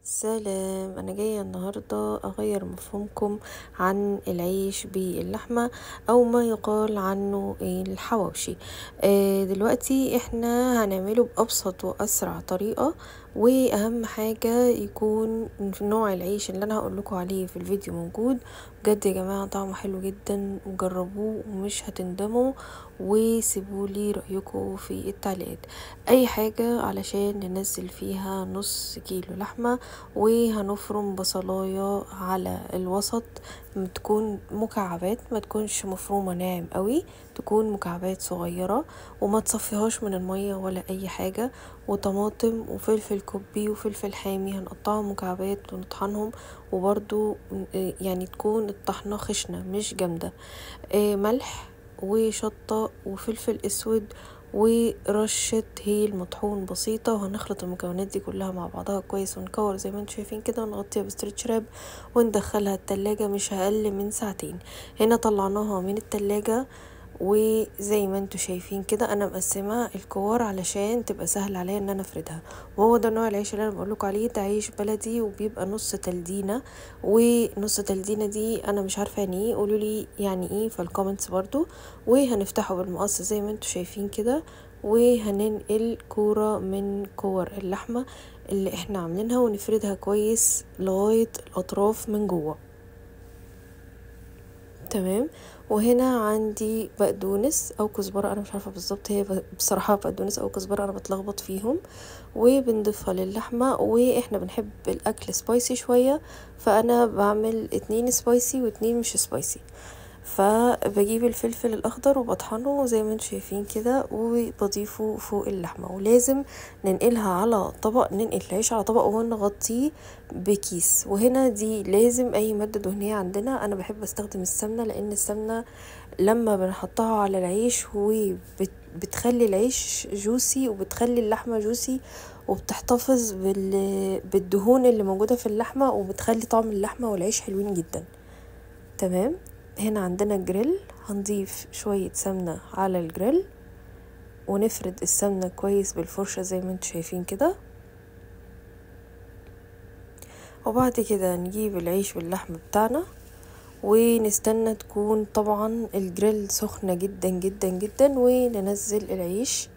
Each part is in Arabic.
سلام، انا جايه النهارده اغير مفهومكم عن العيش باللحمه او ما يقال عنه الحواوشي. دلوقتي احنا هنعمله بابسط واسرع طريقه، واهم حاجه يكون نوع العيش اللي انا هقولكوا عليه في الفيديو موجود. بجد يا جماعه طعمه حلو جدا وجربوه ومش هتندموا، وسيبولي رايكم في التعليقات. اي حاجه علشان ننزل فيها نص كيلو لحمه، وهنفرم بصلاية على الوسط، تكون مكعبات، ما تكونش مفرومة ناعم قوي، تكون مكعبات صغيرة وما تصفيهاش من المية ولا اي حاجة. وطماطم وفلفل كوبي وفلفل حامي هنقطعهم مكعبات ونطحنهم، وبرضو يعني تكون الطحنة خشنة مش جامدة. ملح وشطة وفلفل اسود ورشة هيل مطحون بسيطة، وهنخلط المكونات دي كلها مع بعضها كويس ونكور زي ما انتم شايفين كده، ونغطيها بستريتش راب وندخلها التلاجة مش اقل من ساعتين. هنا طلعناها من التلاجة، وزي ما انتوا شايفين كده انا مقسمه الكور علشان تبقى سهل عليا ان انا افردها. وهو ده نوع العيش اللي انا بقولكوا عليه، ده عيش بلدي وبيبقى نص تلدينه. ونص تلدينه دي انا مش عارفه يعني ايه، قولولي يعني ايه في الكومنتس برضو. وهنفتحه بالمقص زي ما انتوا شايفين كده، وهننقل كوره من كور اللحمه اللي احنا عاملينها ونفردها كويس لغايه الاطراف من جوه. تمام. وهنا عندي بقدونس او كزبره، انا مش عارفه بالظبط هي بصراحه بقدونس او كزبره، انا بتلخبط فيهم. وبنضيفها للحمه، واحنا بنحب الاكل سبايسي شويه، فانا بعمل 2 سبايسي و2 مش سبايسي. فبجيب الفلفل الاخضر وبطحنه زي ما انتم شايفين كده وبضيفه فوق اللحمه، ولازم ننقلها على طبق، ننقل العيش على طبق ونغطيه بكيس. وهنا دي لازم اي ماده دهنيه عندنا، انا بحب استخدم السمنه لان السمنه لما بنحطها على العيش بتخلي العيش جوسي وبتخلي اللحمه جوسي، وبتحتفظ بالدهون اللي موجوده في اللحمه، وبتخلي طعم اللحمه والعيش حلوين جدا. تمام. هنا عندنا الجريل، هنضيف شوية سمنة على الجريل ونفرد السمنة كويس بالفرشة زي ما انتوا شايفين كده. وبعد كده نجيب العيش واللحم بتاعنا، ونستنى تكون طبعا الجريل سخنة جدا جدا جدا، وننزل العيش.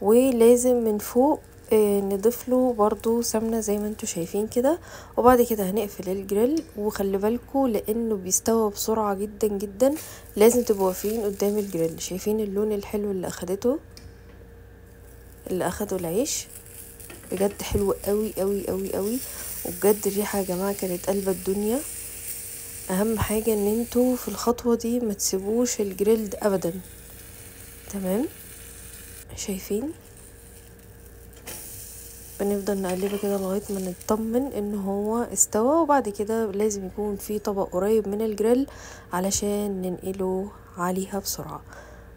ولازم من فوق نضيف له برضو سمنة زي ما انتوا شايفين كده. وبعد كده هنقفل الجريل، وخلي بالكوا لانه بيستوى بسرعة جدا جدا، لازم تبقوا واقفين قدام الجريل. شايفين اللون الحلو اللي اخده العيش؟ بجد حلو قوي قوي قوي قوي، وبجد الريحة يا جماعة كانت قلبة الدنيا. اهم حاجة ان انتوا في الخطوة دي ما تسيبوش الجريل ده ابدا. تمام. شايفين بنفضل نقلبه كده لغاية ما نطمن ان هو استوى، وبعد كده لازم يكون في طبق قريب من الجريل علشان ننقله عليها بسرعة.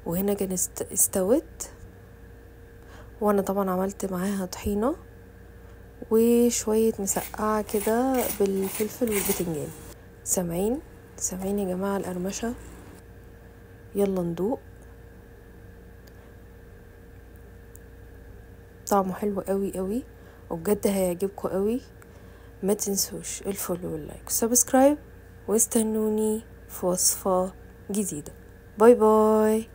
وهنا كان استوت، وانا طبعا عملت معاها طحينة وشوية مسقعة كده بالفلفل والبتنجان. سامعين يا جماعة القرمشة؟ يلا ندوق. طعمه حلو قوي قوي، وبجد هيعجبكم قوي. ما تنسوش الفولو واللايك والسبسكرايب، واستنوني في وصفة جديدة. باي باي.